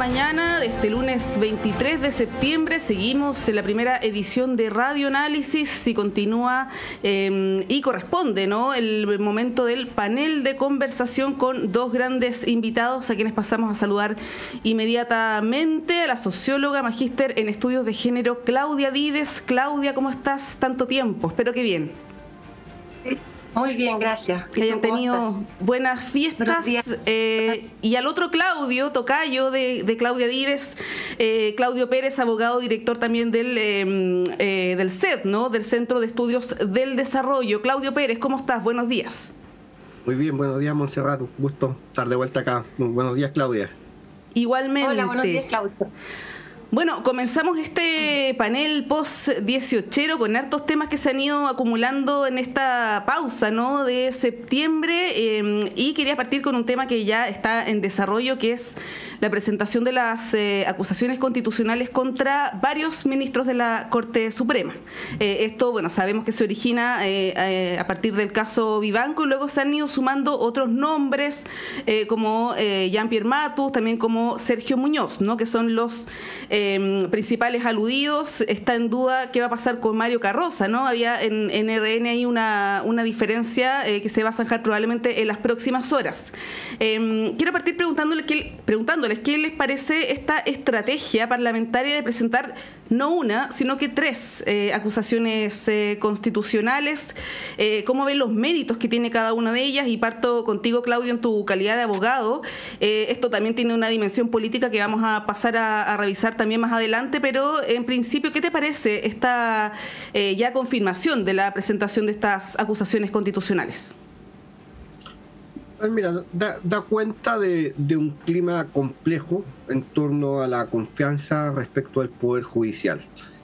mañana de este lunes 23 de septiembre. Seguimos en la primera edición de Radio Análisis y continúa y corresponde, ¿no?, el momento del panel de conversación con dos grandes invitados a quienes pasamos a saludar inmediatamente. A la socióloga, magíster en estudios de género, Claudia Dides. Claudia, ¿cómo estás? Tanto tiempo, espero que bien. Muy bien, gracias. Que hayan tenido buenas fiestas. Y al otro Claudio, tocayo de Claudia Dides, Claudio Pérez, abogado, director también del CED, ¿no?, del Centro de Estudios del Desarrollo. Claudio Pérez, ¿cómo estás? Buenos días. Muy bien, buenos días, Montserrat. Un gusto estar de vuelta acá. Buenos días, Claudia. Igualmente. Hola, buenos días, Claudia. Bueno, comenzamos este panel post-18 con hartos temas que se han ido acumulando en esta pausa, ¿no?, de septiembre, y quería partir con un tema que ya está en desarrollo, que es la presentación de las acusaciones constitucionales contra varios ministros de la Corte Suprema. Esto, bueno, sabemos que se origina a partir del caso Vivanco, y luego se han ido sumando otros nombres como Jean-Pierre Matus, también como Sergio Muñoz, ¿no?, que son los principales aludidos. Está en duda qué va a pasar con Mario Carroza, ¿no? Había en RN ahí una diferencia que se va a zanjar probablemente en las próximas horas. Quiero partir preguntándoles qué les parece esta estrategia parlamentaria de presentar no una, sino que tres acusaciones constitucionales. ¿Cómo ven los méritos que tiene cada una de ellas? Y parto contigo, Claudio, en tu calidad de abogado. Esto también tiene una dimensión política que vamos a pasar a revisar también más adelante, pero en principio, ¿qué te parece esta ya confirmación de la presentación de estas acusaciones constitucionales? Pues mira, da cuenta de un clima complejo en torno a la confianza respecto al Poder Judicial.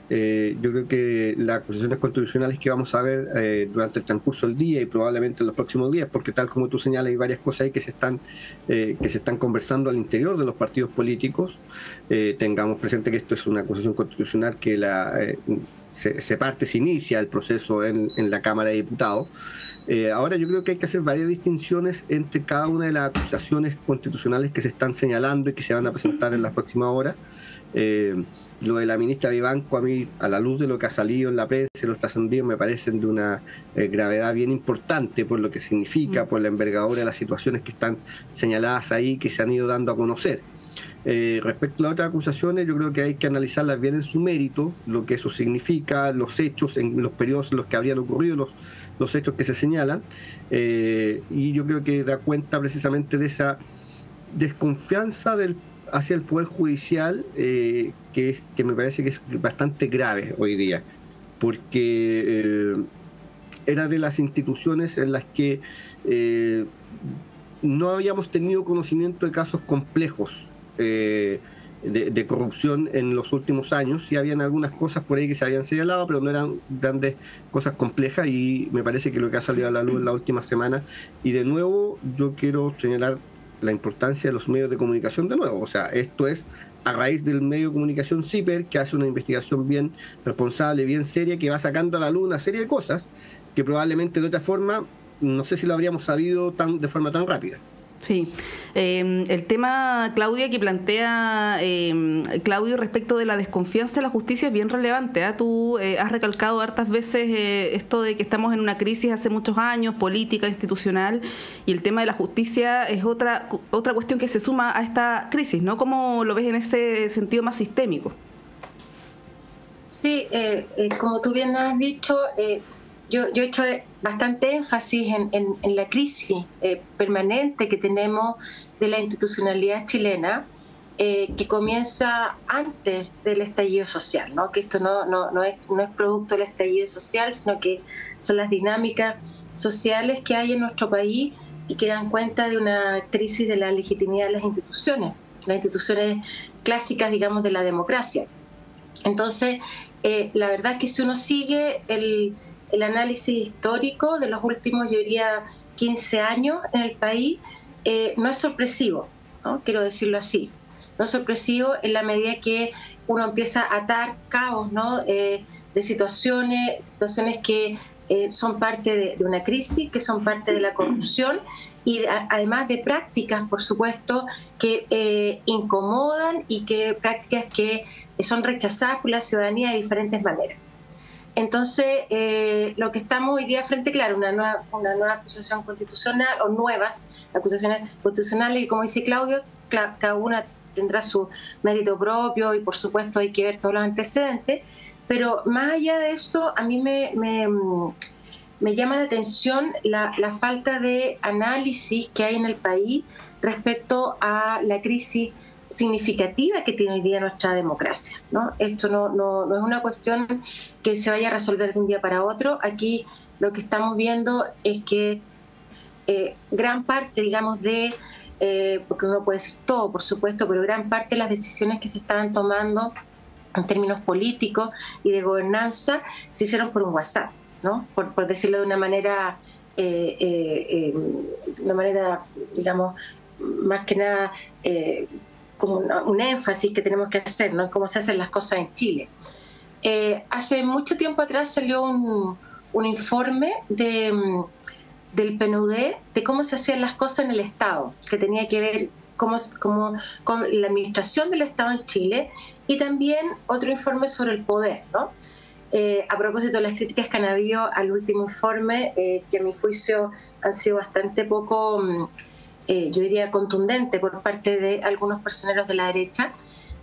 Yo creo que las acusaciones constitucionales que vamos a ver durante el transcurso del día y probablemente en los próximos días, porque tal como tú señalas, hay varias cosas ahí que se están conversando al interior de los partidos políticos. Tengamos presente que esto es una acusación constitucional que se inicia el proceso en la Cámara de Diputados. Ahora yo creo que hay que hacer varias distinciones entre cada una de las acusaciones constitucionales que se están señalando y que se van a presentar en las próximas horas. Lo de la ministra Vivanco, a mí, a la luz de lo que ha salido en la prensa y los trascendidos, me parecen de una gravedad bien importante por lo que significa, por la envergadura de las situaciones que están señaladas ahí, que se han ido dando a conocer. Respecto a las otras acusaciones, yo creo que hay que analizarlas bien en su mérito, lo que eso significa, los hechos en los periodos en los que habrían ocurrido los hechos que se señalan, y yo creo que da cuenta precisamente de esa desconfianza hacia el Poder Judicial, que me parece que es bastante grave hoy día, porque era de las instituciones en las que no habíamos tenido conocimiento de casos complejos de corrupción en los últimos años. Sí habían algunas cosas por ahí que se habían señalado, pero no eran grandes cosas complejas, y me parece que lo que ha salido a la luz en la última semana, y de nuevo yo quiero señalar la importancia de los medios de comunicación de nuevo. O sea, esto es a raíz del medio de comunicación CIPER, que hace una investigación bien responsable, bien seria, que va sacando a la luz una serie de cosas que probablemente de otra forma no sé si lo habríamos sabido de forma tan rápida. Sí, el tema, Claudia, que plantea Claudio respecto de la desconfianza de la justicia es bien relevante. Tú has recalcado hartas veces esto de que estamos en una crisis hace muchos años, política, institucional, y el tema de la justicia es otra cuestión que se suma a esta crisis, ¿no? ¿Cómo lo ves en ese sentido más sistémico? Sí, como tú bien has dicho, yo he hecho bastante énfasis en la crisis permanente que tenemos de la institucionalidad chilena, que comienza antes del estallido social, ¿no? Que esto no es producto del estallido social, sino que son las dinámicas sociales que hay en nuestro país y que dan cuenta de una crisis de la legitimidad de las instituciones clásicas, digamos, de la democracia. Entonces, la verdad es que si uno sigue el análisis histórico de los últimos, yo diría, 15 años en el país, no es sorpresivo, ¿no? Quiero decirlo así. No es sorpresivo en la medida que uno empieza a atar cabos, ¿no? De situaciones que son parte de una crisis, que son parte de la corrupción y además de prácticas, por supuesto, que incomodan y que prácticas que son rechazadas por la ciudadanía de diferentes maneras. Entonces, lo que estamos hoy día frente, claro, una nueva acusación constitucional o nuevas acusaciones constitucionales y como dice Claudio, cada una tendrá su mérito propio y por supuesto hay que ver todos los antecedentes, pero más allá de eso, a mí me llama la atención la falta de análisis que hay en el país respecto a la crisis significativa que tiene hoy día nuestra democracia, ¿no? Esto no es una cuestión que se vaya a resolver de un día para otro. Aquí lo que estamos viendo es que gran parte, digamos, porque uno puede decir todo, por supuesto, pero gran parte de las decisiones que se estaban tomando en términos políticos y de gobernanza se hicieron por un WhatsApp, ¿no? Por decirlo de una manera, digamos, más que nada como un énfasis que tenemos que hacer, ¿no? En cómo se hacen las cosas en Chile. Hace mucho tiempo atrás salió un informe del PNUD de cómo se hacían las cosas en el Estado, que tenía que ver con la administración del Estado en Chile, y también otro informe sobre el poder, ¿no? A propósito de las críticas que han habido al último informe, que a mi juicio han sido bastante poco, yo diría, contundente por parte de algunos personeros de la derecha.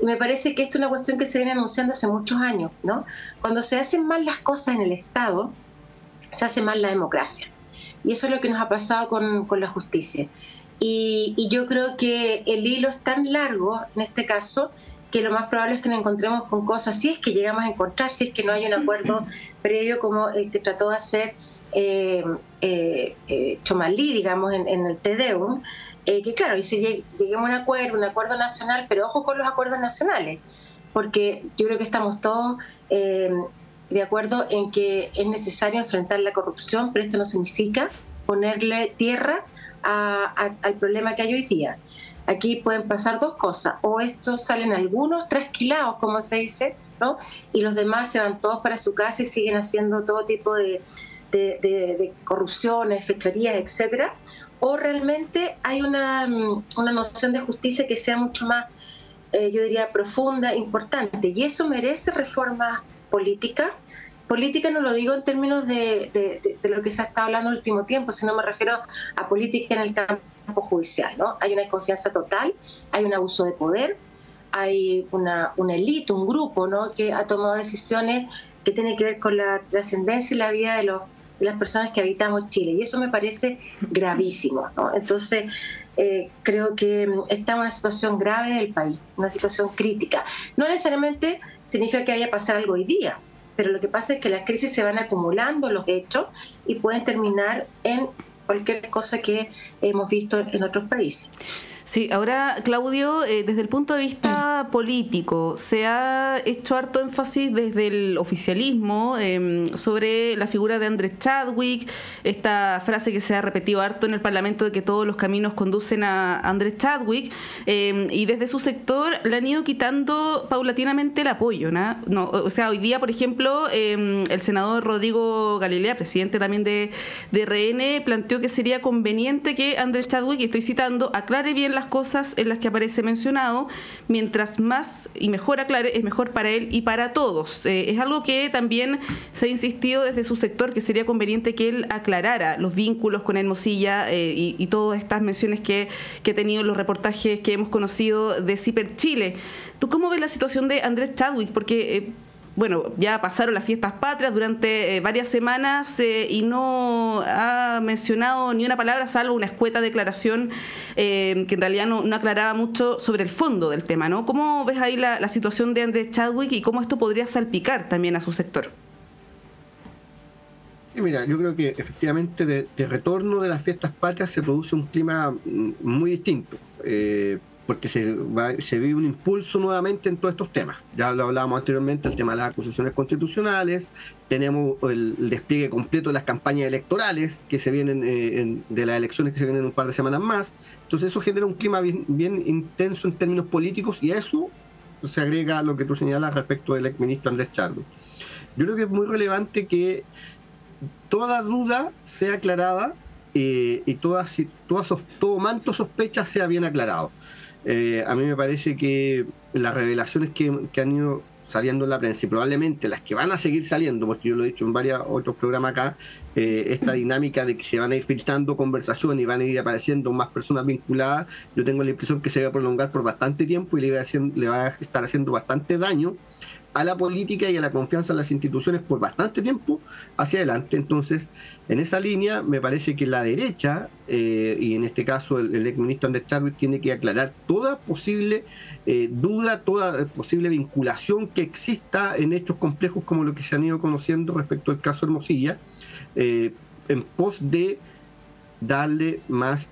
Y me parece que esto es una cuestión que se viene anunciando hace muchos años, ¿no? Cuando se hacen mal las cosas en el Estado, se hace mal la democracia. Y eso es lo que nos ha pasado con la justicia. Y yo creo que el hilo es tan largo, en este caso, que lo más probable es que nos encontremos con cosas, si es que llegamos a encontrar, si es que no hay un acuerdo previo como el que trató de hacer Chomalí, digamos, en el TDEUN, que claro, y si lleguemos a un acuerdo nacional, pero ojo con los acuerdos nacionales, porque yo creo que estamos todos de acuerdo en que es necesario enfrentar la corrupción, pero esto no significa ponerle tierra al problema que hay hoy día. Aquí pueden pasar dos cosas: o estos salen algunos trasquilados, como se dice, ¿no? Y los demás se van todos para su casa y siguen haciendo todo tipo de corrupciones, fechorías, etcétera. O realmente hay una noción de justicia que sea mucho más, yo diría, profunda, importante. Y eso merece reforma política. Política no lo digo en términos de lo que se ha estado hablando en el último tiempo, sino me refiero a política en el campo judicial, ¿no? Hay una desconfianza total, hay un abuso de poder, hay una élite, un grupo, ¿no?, que ha tomado decisiones que tienen que ver con la trascendencia y la vida de las personas que habitamos Chile, y eso me parece gravísimo, ¿no? Entonces creo que está en una situación grave del país, una situación crítica. No necesariamente significa que vaya a pasar algo hoy día, pero lo que pasa es que las crisis se van acumulando, los hechos, y pueden terminar en cualquier cosa que hemos visto en otros países. Sí, ahora, Claudio, desde el punto de vista político, se ha hecho harto énfasis desde el oficialismo sobre la figura de Andrés Chadwick, esta frase que se ha repetido harto en el Parlamento de que todos los caminos conducen a Andrés Chadwick, y desde su sector le han ido quitando paulatinamente el apoyo, ¿no? O sea, hoy día, por ejemplo, el senador Rodrigo Galilea, presidente también de RN, planteó que sería conveniente que Andrés Chadwick, y estoy citando, aclare bien las cosas en las que aparece mencionado, mientras más y mejor aclare, es mejor para él y para todos. Es algo que también se ha insistido desde su sector, que sería conveniente que él aclarara los vínculos con Hermosilla y todas estas menciones que ha tenido en los reportajes que hemos conocido de CIPER Chile. ¿Tú cómo ves la situación de Andrés Chadwick? Porque bueno, ya pasaron las fiestas patrias durante varias semanas y no ha mencionado ni una palabra, salvo una escueta declaración que en realidad no aclaraba mucho sobre el fondo del tema, ¿no? ¿Cómo ves ahí la situación de Andrés Chadwick y cómo esto podría salpicar también a su sector? Sí, mira, yo creo que efectivamente de retorno de las fiestas patrias se produce un clima muy distinto. Porque se vive un impulso nuevamente en todos estos temas. Ya lo hablábamos anteriormente, el tema de las acusaciones constitucionales, tenemos el despliegue completo de las campañas electorales que se vienen, de las elecciones que se vienen en un par de semanas más. Entonces eso genera un clima bien intenso en términos políticos, y a eso se agrega lo que tú señalas respecto del exministro Andrés Chadwick. Yo creo que es muy relevante que toda duda sea aclarada todo manto sospecha sea bien aclarado. A mí me parece que las revelaciones que han ido saliendo en la prensa y probablemente las que van a seguir saliendo, porque yo lo he dicho en varios otros programas acá, esta dinámica de que se van a ir filtrando conversaciones y van a ir apareciendo más personas vinculadas, yo tengo la impresión que se va a prolongar por bastante tiempo y le va a estar haciendo bastante daño a la política y a la confianza en las instituciones por bastante tiempo hacia adelante. Entonces, en esa línea, me parece que la derecha, y en este caso el exministro Andrés Chadwick, tiene que aclarar toda posible duda, toda posible vinculación que exista en hechos complejos como lo que se han ido conociendo respecto al caso Hermosilla, en pos de darle más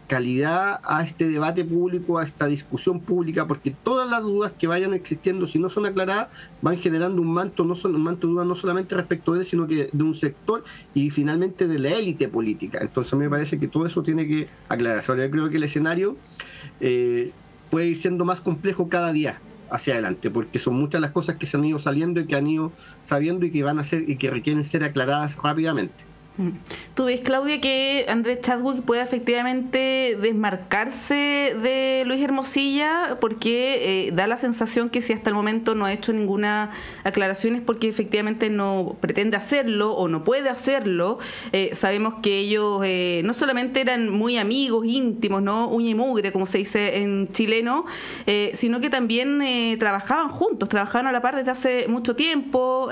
calidad a este debate público, a esta discusión pública, porque todas las dudas que vayan existiendo, si no son aclaradas, van generando un manto de duda no solamente respecto de él, sino que de un sector y finalmente de la élite política. Entonces a mí me parece que todo eso tiene que aclararse. Ahora yo creo que el escenario puede ir siendo más complejo cada día hacia adelante, porque son muchas las cosas que se han ido saliendo y que han ido sabiendo y que van a ser y que requieren ser aclaradas rápidamente. ¿Tú ves, Claudia, que Andrés Chadwick puede efectivamente desmarcarse de Luis Hermosilla? Porque da la sensación que si hasta el momento no ha hecho ninguna aclaración es porque efectivamente no pretende hacerlo o no puede hacerlo. Sabemos que ellos no solamente eran muy amigos, íntimos, ¿no? Uña y mugre, como se dice en chileno, sino que también trabajaban juntos, trabajaban a la par desde hace mucho tiempo.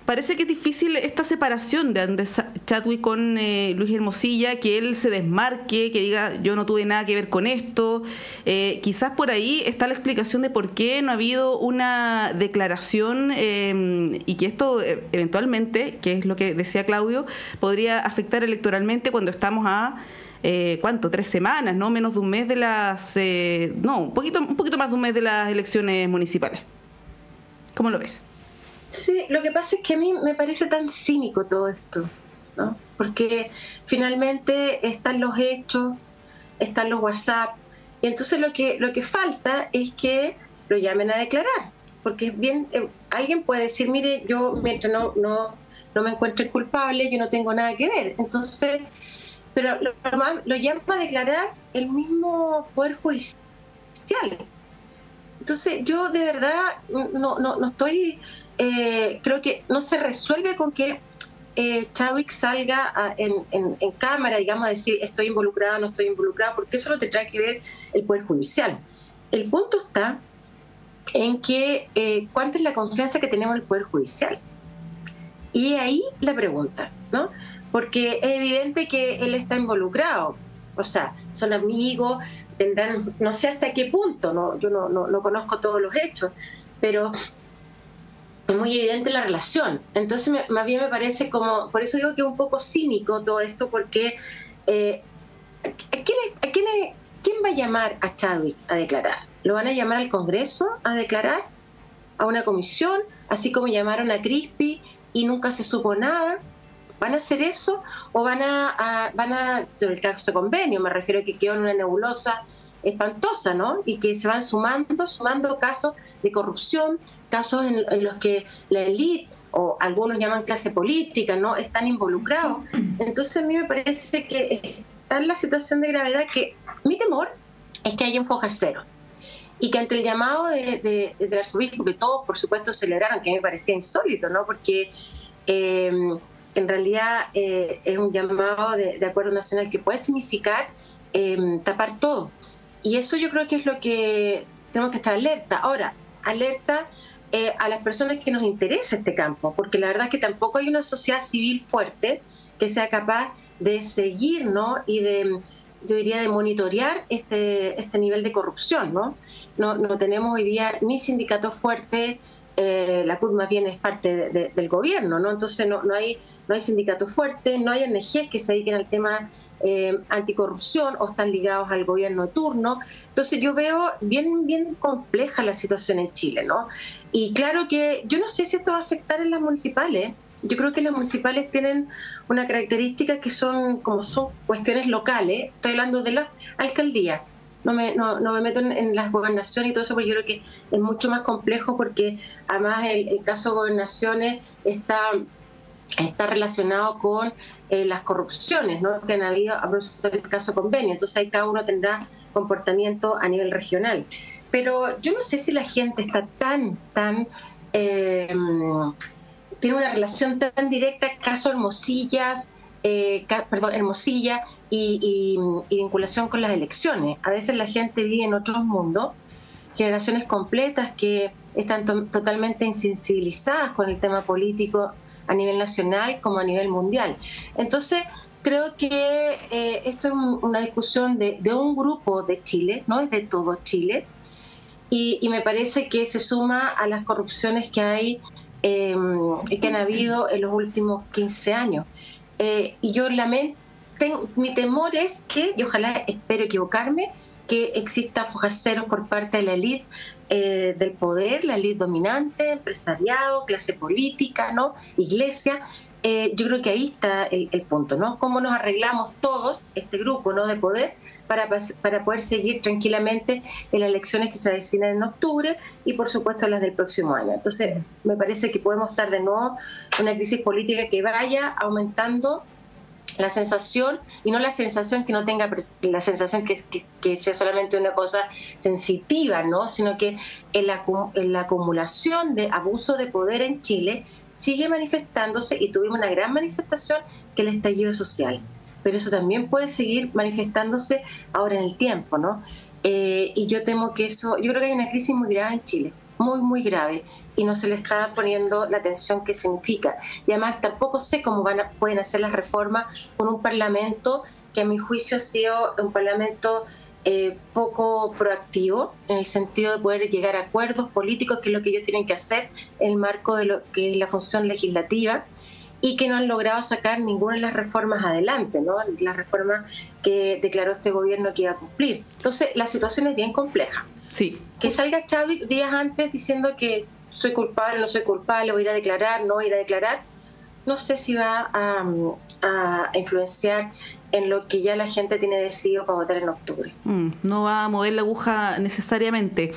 Parece que es difícil esta separación de Andrés Chadwick con Luis Hermosilla, que él se desmarque, que diga yo no tuve nada que ver con esto. Quizás por ahí está la explicación de por qué no ha habido una declaración y que esto eventualmente, que es lo que decía Claudio, podría afectar electoralmente cuando estamos a... ¿cuánto? 3 semanas, ¿no? Menos de un mes de las... un poquito más de un mes de las elecciones municipales. ¿Cómo lo ves? Sí, lo que pasa es que a mí me parece tan cínico todo esto, ¿no? Porque finalmente están los hechos, están los WhatsApp, y entonces lo que falta es que lo llamen a declarar, porque bien, alguien puede decir, mire, yo mientras no me encuentre culpable, yo no tengo nada que ver. Entonces, pero lo llama a declarar el mismo Poder Judicial. Entonces, yo de verdad no estoy... creo que no se resuelve con que Chadwick salga en cámara, digamos, a decir estoy involucrado, no estoy involucrado, porque eso lo tendrá que ver el Poder Judicial. El punto está en que cuánta es la confianza que tenemos en el Poder Judicial. Y ahí la pregunta, ¿no? Porque es evidente que él está involucrado, o sea, son amigos, tendrán, no sé hasta qué punto, ¿no? Yo no conozco todos los hechos, pero es muy evidente la relación. Entonces más bien me parece como, por eso digo que es un poco cínico todo esto, porque ¿quién va a llamar a Chadwick a declarar? ¿Lo van a llamar al Congreso a declarar? ¿A una comisión? Así como llamaron a Crispi y nunca se supo nada. ¿Van a hacer eso? ¿O van a sobre el caso de convenio, me refiero a que quedó en una nebulosa espantosa, ¿no? Y que se van sumando casos de corrupción, casos en los que la élite, o algunos llaman clase política, ¿no?, están involucrados. Entonces a mí me parece que está en la situación de gravedad que mi temor es que haya un foja cero. Y que ante el llamado del arzobispo, que todos por supuesto celebraron, que a mí me parecía insólito, ¿no?, porque en realidad es un llamado de acuerdo nacional que puede significar tapar todo. Y eso yo creo que es lo que tenemos que estar alerta. Ahora, alerta a las personas que nos interesa este campo, porque la verdad es que tampoco hay una sociedad civil fuerte que sea capaz de seguir, ¿no?, y yo diría de monitorear este nivel de corrupción, ¿no? No tenemos hoy día ni sindicatos fuertes, la CUT más bien es parte del gobierno, ¿no? Entonces no hay sindicatos fuertes, no hay ONGs que se dediquen al tema anticorrupción o están ligados al gobierno de turno. Entonces yo veo bien compleja la situación en Chile, ¿no? Y claro que yo no sé si esto va a afectar en las municipales. Yo creo que las municipales tienen una característica que son cuestiones locales. Estoy hablando de las alcaldías. No me meto en las gobernaciones y todo eso, porque yo creo que es mucho más complejo, porque además el caso de gobernaciones está está relacionado con las corrupciones, ¿no?, que han habido a propósito del caso Convenio. Entonces ahí cada uno tendrá comportamiento a nivel regional. Pero yo no sé si la gente está tiene una relación tan directa, caso Hermosilla y vinculación con las elecciones. A veces la gente vive en otros mundos, generaciones completas que están totalmente insensibilizadas con el tema político a nivel nacional como a nivel mundial. Entonces, creo que esto es una discusión de un grupo de Chile, no es de todo Chile, y me parece que se suma a las corrupciones que hay y que han habido en los últimos 15 años. Y yo mi temor es que, y ojalá, espero equivocarme, que exista fojos ceros por parte de la élite del poder, la élite dominante, empresariado, clase política, ¿no?, iglesia. Yo creo que ahí está el punto, ¿no? Cómo nos arreglamos todos, este grupo, ¿no?, de poder, para poder seguir tranquilamente en las elecciones que se avecinan en octubre y, por supuesto, las del próximo año. Entonces, me parece que podemos estar de nuevo en una crisis política que vaya aumentando la sensación, y no la sensación que no tenga, la sensación que sea solamente una cosa sensitiva, ¿no?, sino que en la acumulación de abuso de poder en Chile sigue manifestándose, y tuvimos una gran manifestación que es el estallido social. Pero eso también puede seguir manifestándose ahora en el tiempo, ¿no? Y yo temo que yo creo que hay una crisis muy grave en Chile, muy grave, y no se le está poniendo la atención que significa. Y además tampoco sé cómo pueden hacer las reformas con un parlamento que a mi juicio ha sido un parlamento poco proactivo, en el sentido de poder llegar a acuerdos políticos, que es lo que ellos tienen que hacer en el marco de lo que es la función legislativa, y que no han logrado sacar ninguna de las reformas adelante, ¿no?, las reformas que declaró este gobierno que iba a cumplir. Entonces, la situación es bien compleja. Sí. Que salga Chadwick días antes diciendo que soy culpable, no soy culpable, voy a ir a declarar, no voy a ir a declarar, no sé si va a influenciar en lo que ya la gente tiene decidido para votar en octubre. No va a mover la aguja necesariamente.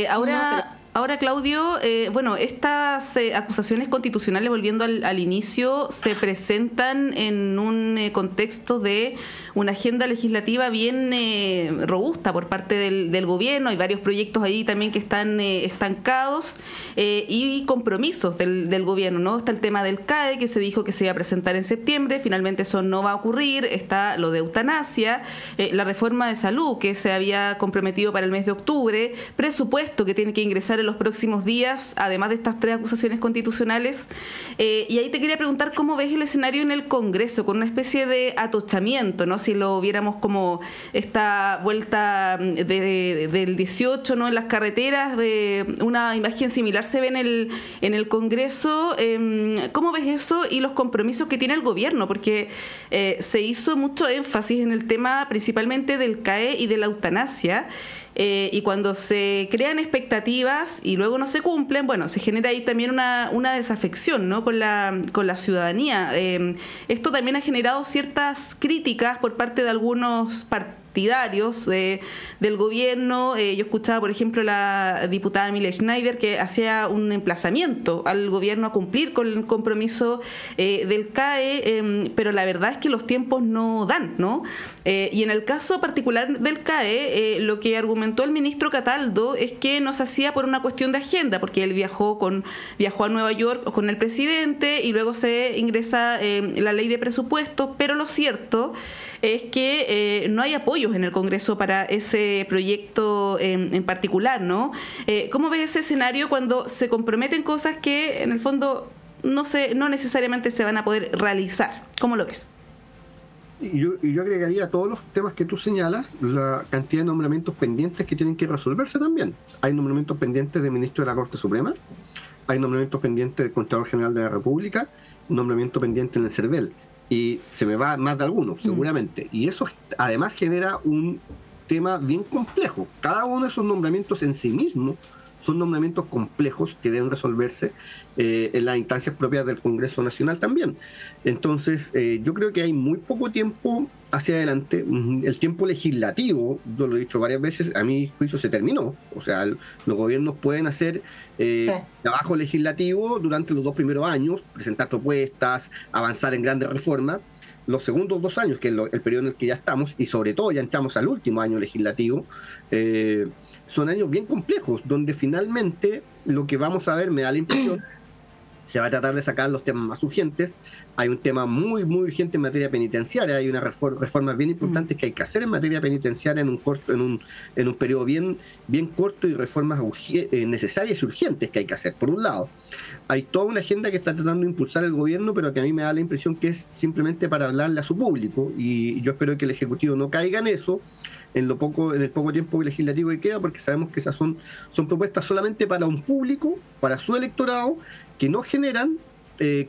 Ahora, Claudio, estas acusaciones constitucionales, volviendo al inicio, se presentan en un contexto de una agenda legislativa bien robusta por parte del gobierno. Hay varios proyectos ahí también que están estancados y compromisos del gobierno, ¿no? Está el tema del CAE, que se dijo que se iba a presentar en septiembre, finalmente eso no va a ocurrir. Está lo de eutanasia, la reforma de salud que se había comprometido para el mes de octubre, presupuesto que tiene que ingresar en los próximos días, además de estas 3 acusaciones constitucionales. Y ahí te quería preguntar cómo ves el escenario en el Congreso, con una especie de atochamiento, ¿no? Si lo viéramos como esta vuelta del 18, ¿no?, en las carreteras, una imagen similar se ve en el Congreso. ¿Cómo ves eso y los compromisos que tiene el gobierno? Porque se hizo mucho énfasis en el tema principalmente del CAE y de la eutanasia. Y cuando se crean expectativas y luego no se cumplen, bueno, se genera ahí también una desafección, ¿no?, con la ciudadanía. Esto también ha generado ciertas críticas por parte de algunos partidarios del gobierno. Yo escuchaba, por ejemplo, la diputada Emilia Schneider, que hacía un emplazamiento al gobierno a cumplir con el compromiso del CAE, pero la verdad es que los tiempos no dan, ¿no? Y en el caso particular del CAE, lo que argumentó el ministro Cataldo es que no se hacía por una cuestión de agenda, porque él viajó a Nueva York con el presidente y luego se ingresa la ley de presupuestos, pero lo cierto es que no hay apoyos en el Congreso para ese proyecto en particular, ¿no? ¿Cómo ves ese escenario cuando se comprometen cosas que en el fondo no necesariamente se van a poder realizar? ¿Cómo lo ves? Yo agregaría a todos los temas que tú señalas la cantidad de nombramientos pendientes que tienen que resolverse también. Hay nombramientos pendientes de ministro de la Corte Suprema, hay nombramientos pendientes del Contralor General de la República, nombramiento pendiente en el CERVEL, y se me va más de algunos, seguramente. Y eso además genera un tema bien complejo. Cada uno de esos nombramientos en sí mismo son nombramientos complejos que deben resolverse en las instancias propias del Congreso Nacional también. Entonces, yo creo que hay muy poco tiempo hacia adelante. El tiempo legislativo, yo lo he dicho varias veces, a mi juicio se terminó. O sea, los gobiernos pueden hacer trabajo legislativo durante los 2 primeros años, presentar propuestas, avanzar en grandes reformas. Los segundos 2 años, que es el periodo en el que ya estamos, y sobre todo ya entramos al último año legislativo, son años bien complejos, donde finalmente lo que vamos a ver, me da la impresión, se va a tratar de sacar los temas más urgentes. Hay un tema muy, muy urgente en materia penitenciaria, hay unas reformas bien importantes que hay que hacer en materia penitenciaria en un periodo bien corto, y reformas necesarias y urgentes que hay que hacer. Por un lado, hay toda una agenda que está tratando de impulsar el gobierno, pero que a mí me da la impresión que es simplemente para hablarle a su público, y yo espero que el Ejecutivo no caiga en eso en el poco tiempo legislativo que queda, porque sabemos que esas son propuestas solamente para un público, para su electorado, que no generan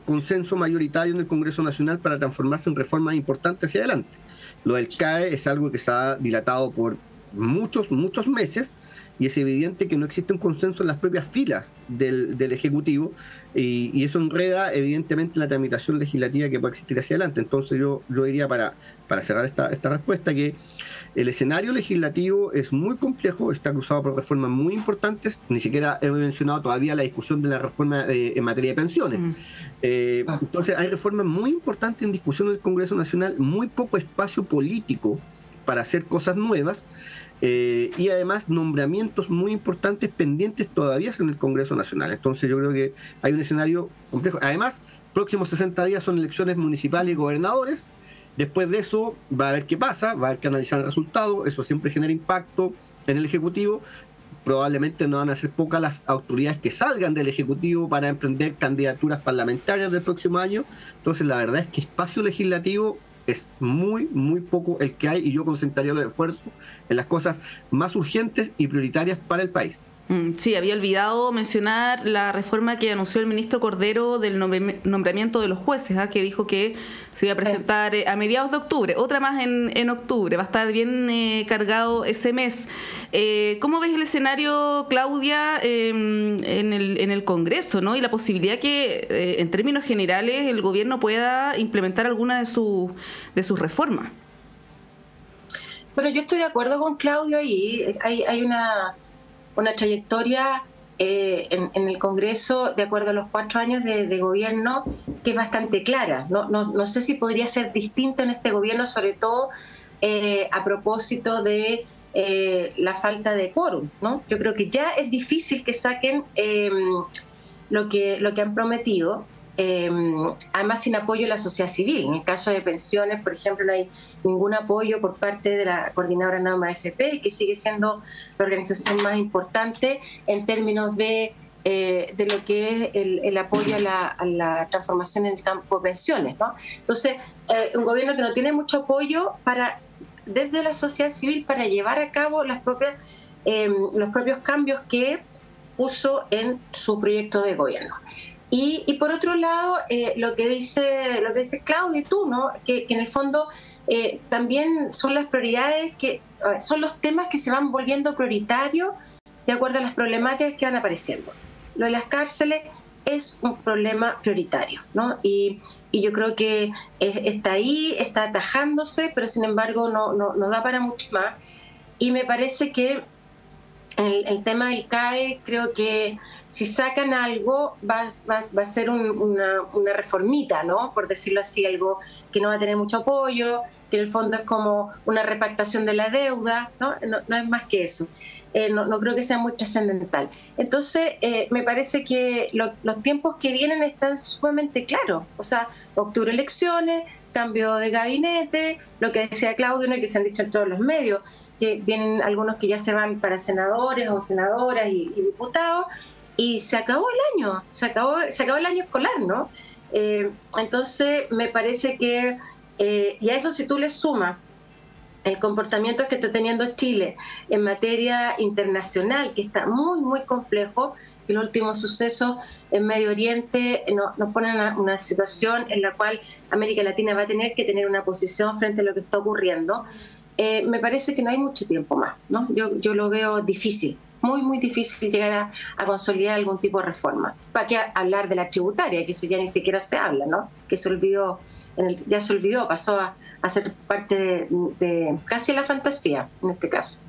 consenso mayoritario en el Congreso Nacional para transformarse en reformas importantes hacia adelante. Lo del CAE es algo que se ha dilatado por muchos meses, y es evidente que no existe un consenso en las propias filas del Ejecutivo, y eso enreda evidentemente la tramitación legislativa que pueda existir hacia adelante. Entonces yo diría, para cerrar esta respuesta, que el escenario legislativo es muy complejo, está cruzado por reformas muy importantes. Ni siquiera he mencionado todavía la discusión de la reforma en materia de pensiones. Entonces hay reformas muy importantes en discusión en el Congreso Nacional, muy poco espacio político para hacer cosas nuevas, y además nombramientos muy importantes pendientes todavía en el Congreso Nacional. Entonces yo creo que hay un escenario complejo. Además, próximos 60 días son elecciones municipales y gobernadores. Después de eso va a haber qué pasa, va a haber que analizar el resultado. Eso siempre genera impacto en el Ejecutivo. Probablemente no van a ser pocas las autoridades que salgan del Ejecutivo para emprender candidaturas parlamentarias del próximo año. Entonces la verdad es que espacio legislativo es muy, muy poco el que hay, y yo concentraría los esfuerzos en las cosas más urgentes y prioritarias para el país. Sí, había olvidado mencionar la reforma que anunció el ministro Cordero del nombramiento de los jueces, que dijo que se iba a presentar a mediados de octubre, otra más en octubre, va a estar bien cargado ese mes. ¿Cómo ves el escenario, Claudia, en el Congreso, ¿no? Y la posibilidad que, en términos generales, el gobierno pueda implementar alguna de sus reformas? Bueno, yo estoy de acuerdo con Claudio ahí. Hay una trayectoria en el Congreso, de acuerdo a los 4 años de gobierno, que es bastante clara. No sé si podría ser distinto en este gobierno, sobre todo a propósito de la falta de quórum, ¿no? Yo creo que ya es difícil que saquen lo que han prometido. Además, sin apoyo de la sociedad civil. En el caso de pensiones, por ejemplo, no hay ningún apoyo por parte de la coordinadora NAMA AFP, que sigue siendo la organización más importante en términos de lo que es el apoyo a la transformación en el campo de pensiones, ¿no? Entonces, un gobierno que no tiene mucho apoyo desde la sociedad civil para llevar a cabo los propios cambios que puso en su proyecto de gobierno. Y por otro lado, lo que dice Claudio y tú, ¿no? Que en el fondo también son las prioridades, son los temas que se van volviendo prioritarios de acuerdo a las problemáticas que van apareciendo. Lo de las cárceles es un problema prioritario, ¿no? Y yo creo que está ahí, está atajándose, pero sin embargo no da para mucho más. Y me parece que el tema del CAE, creo que si sacan algo va a ser una reformita, ¿no? Por decirlo así, algo que no va a tener mucho apoyo, que en el fondo es como una repactación de la deuda, ¿no? No es más que eso. No creo que sea muy trascendental. Entonces, me parece que los tiempos que vienen están sumamente claros. O sea, octubre elecciones, cambio de gabinete, lo que decía Claudio, ¿no? Que se han dicho en todos los medios, que vienen algunos que ya se van para senadores o senadoras y diputados, y se acabó el año, se acabó el año escolar, ¿no? Entonces, me parece que, y a eso si tú le sumas el comportamiento que está teniendo Chile en materia internacional, que está muy, muy complejo, que los últimos sucesos en Medio Oriente nos ponen una situación en la cual América Latina va a tener que tener una posición frente a lo que está ocurriendo. Me parece que no hay mucho tiempo más, ¿no? Yo lo veo difícil muy, muy difícil llegar a consolidar algún tipo de reforma. ¿Para qué hablar de la tributaria? Que eso ya ni siquiera se habla, ¿no? Que ya se olvidó, pasó a ser parte de casi la fantasía en este caso.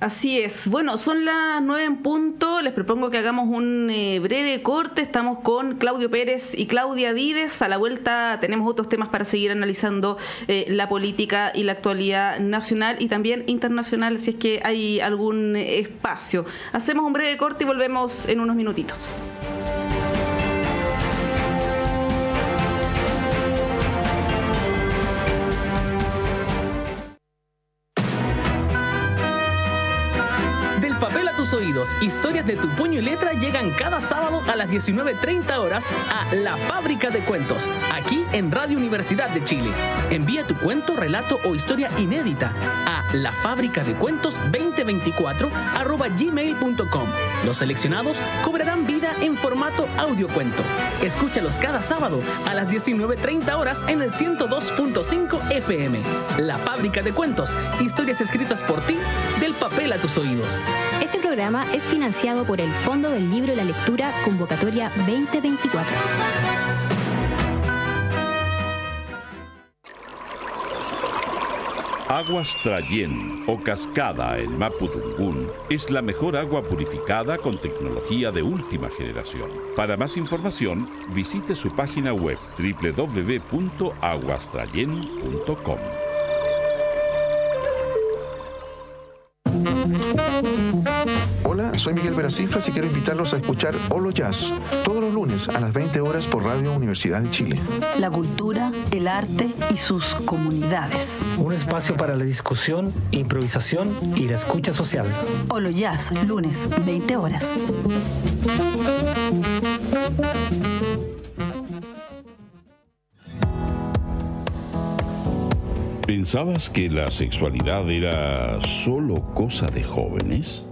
Así es. Bueno, son las 9 en punto. Les propongo que hagamos un breve corte. Estamos con Claudio Pérez y Claudia Dides. A la vuelta tenemos otros temas para seguir analizando la política y la actualidad nacional y también internacional, si es que hay algún espacio. Hacemos un breve corte y volvemos en unos minutitos. Papel a tus oídos, historias de tu puño y letra llegan cada sábado a las 19:30 horas a La Fábrica de Cuentos, aquí en Radio Universidad de Chile. Envía tu cuento, relato o historia inédita a lafabricadecuentos2024@gmail.com. Los seleccionados cobrarán vida en formato audiocuento. Escúchalos cada sábado a las 19:30 horas en el 102.5 FM. La Fábrica de Cuentos, historias escritas por ti, del papel a tus oídos. Este programa es financiado por el Fondo del Libro y la Lectura Convocatoria 2024. Aguas Trayén o Cascada en Mapudungún es la mejor agua purificada con tecnología de última generación. Para más información, visite su página web www.aguastrayen.com. Hola, soy Miguel Veracifras y quiero invitarlos a escuchar Olo Jazz todos los lunes a las 20 horas por Radio Universidad de Chile. La cultura, el arte y sus comunidades. Un espacio para la discusión, improvisación y la escucha social. Olo Jazz, lunes, 20 horas. ¿Pensabas que la sexualidad era solo cosa de jóvenes?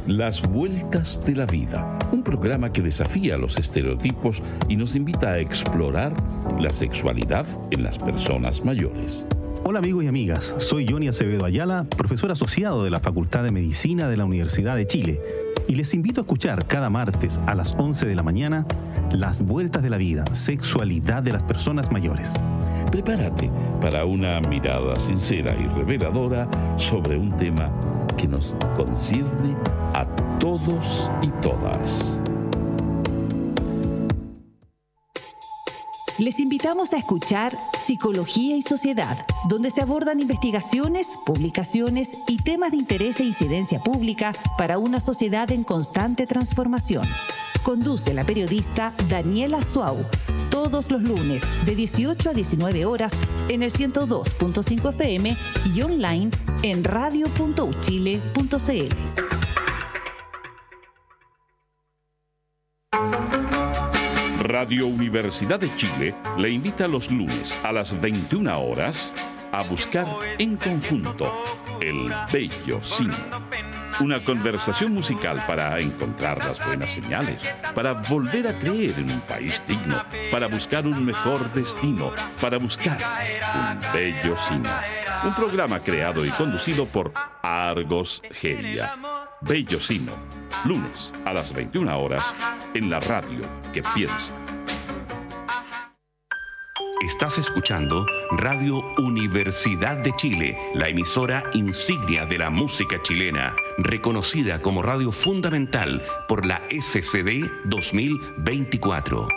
Las Vueltas de la Vida, un programa que desafía los estereotipos y nos invita a explorar la sexualidad en las personas mayores. Hola amigos y amigas, soy Johnny Acevedo Ayala, profesor asociado de la Facultad de Medicina de la Universidad de Chile, y les invito a escuchar cada martes a las 11 de la mañana Las Vueltas de la Vida, sexualidad de las personas mayores. Prepárate para una mirada sincera y reveladora sobre un tema que nos concierne a todos y todas. Les invitamos a escuchar Psicología y Sociedad, donde se abordan investigaciones, publicaciones y temas de interés e incidencia pública para una sociedad en constante transformación. Conduce la periodista Daniela Suau, todos los lunes de 18 a 19 horas en el 102.5 FM y online en radio.uchile.cl. Radio Universidad de Chile le invita los lunes a las 21 horas a buscar en conjunto El Bello Cine. Una conversación musical para encontrar las buenas señales, para volver a creer en un país digno, para buscar un mejor destino, para buscar un bello cine. Un programa creado y conducido por Argos Geria. Bello Cine, lunes a las 21 horas en la radio que piensa. Estás escuchando Radio Universidad de Chile, la emisora insignia de la música chilena, reconocida como radio fundamental por la SCD 2024.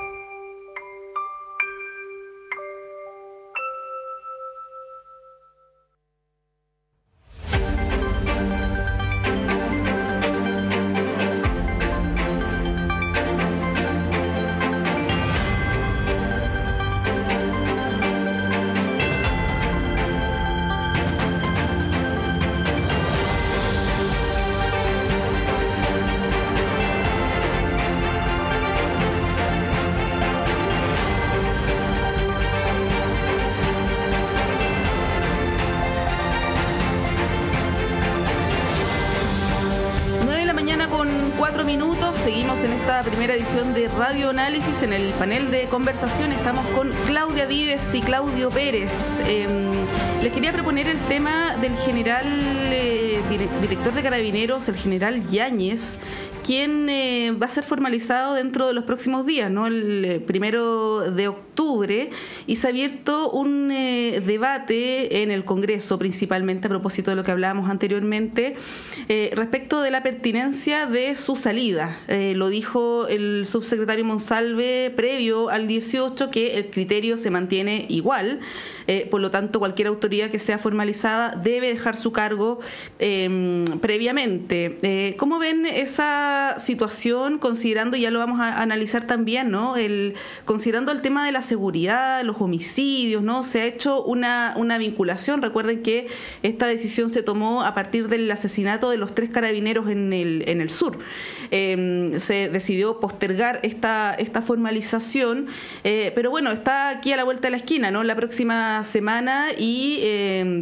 Seguimos en esta primera edición de Radio Análisis. En el panel de conversación estamos con Claudia Vives y Claudio Pérez. Les quería proponer el tema del general director de Carabineros, el general Yáñez, quien va a ser formalizado dentro de los próximos días, ¿no? El 1 de octubre, y se ha abierto un debate en el Congreso, principalmente a propósito de lo que hablábamos anteriormente, respecto de la pertinencia de su salida. Lo dijo el subsecretario Monsalve previo al 18, que el criterio se mantiene igual. Por lo tanto, cualquier autoridad que sea formalizada debe dejar su cargo previamente. ¿Cómo ven esa situación, considerando, ya lo vamos a analizar también, ¿no? Considerando el tema de la seguridad, los homicidios, ¿no? Se ha hecho una vinculación. Recuerden que esta decisión se tomó a partir del asesinato de los 3 carabineros en el sur. Se decidió postergar esta formalización, pero bueno, está aquí a la vuelta de la esquina, ¿no? La próxima semana, y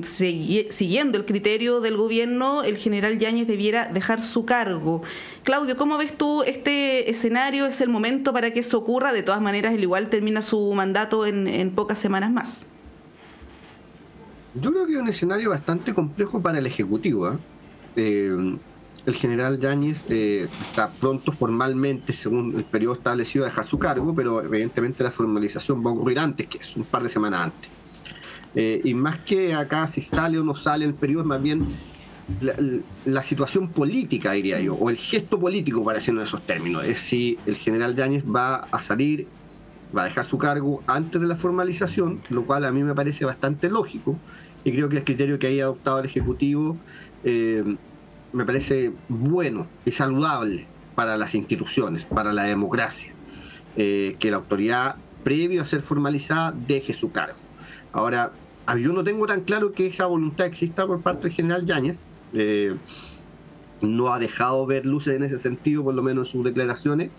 siguiendo el criterio del gobierno, el general Yáñez debiera dejar su cargo. Claudio, ¿cómo ves tú este escenario? ¿Es el momento para que eso ocurra? De todas maneras, él igual termina su mandato en pocas semanas más. Yo creo que es un escenario bastante complejo para el Ejecutivo. El general Yáñez está pronto formalmente, según el periodo establecido, a dejar su cargo, pero evidentemente la formalización va a ocurrir antes, que es un par de semanas antes. Y más que acá si sale o no sale el periodo, es más bien la situación política, diría yo, o el gesto político, para decirlo en esos términos. Es si el general Yáñez va a salir, va a dejar su cargo antes de la formalización, lo cual a mí me parece bastante lógico, y creo que el criterio que haya adoptado el Ejecutivo me parece bueno y saludable para las instituciones, para la democracia, que la autoridad, previo a ser formalizada, deje su cargo. Ahora, yo no tengo tan claro que esa voluntad exista por parte del general Yáñez. No ha dejado ver luces en ese sentido, por lo menos en sus declaraciones,